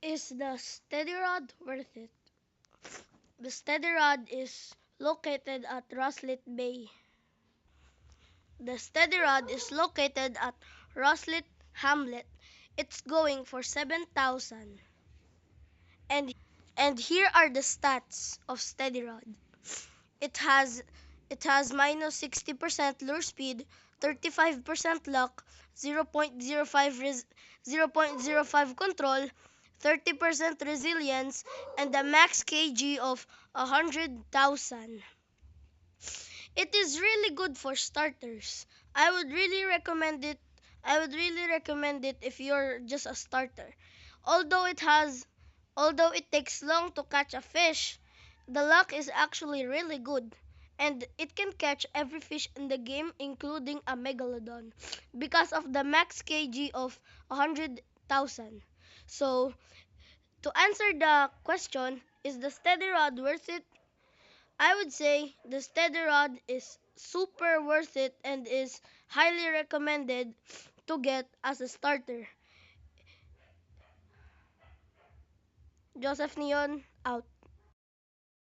Is the steady rod worth it? The steady rod is located at Roslet Bay. The steady rod is located at Roslet Hamlet. It's going for 7,000. And here are the stats of steady rod. It has it has minus 60% lure speed, 35% luck, 0.05 control, 30% resilience, and a max kg of 100,000. It is really good for starters. I would really recommend it. I would really recommend it if you're just a starter. Although it has although it takes long to catch a fish, the luck is actually really good. And it can catch every fish in the game including a megalodon because of the max kg of 100,000. So, to answer the question, is the steady rod worth it? I would say the steady rod is super worth it and is highly recommended to get as a starter. Joseph Neon out.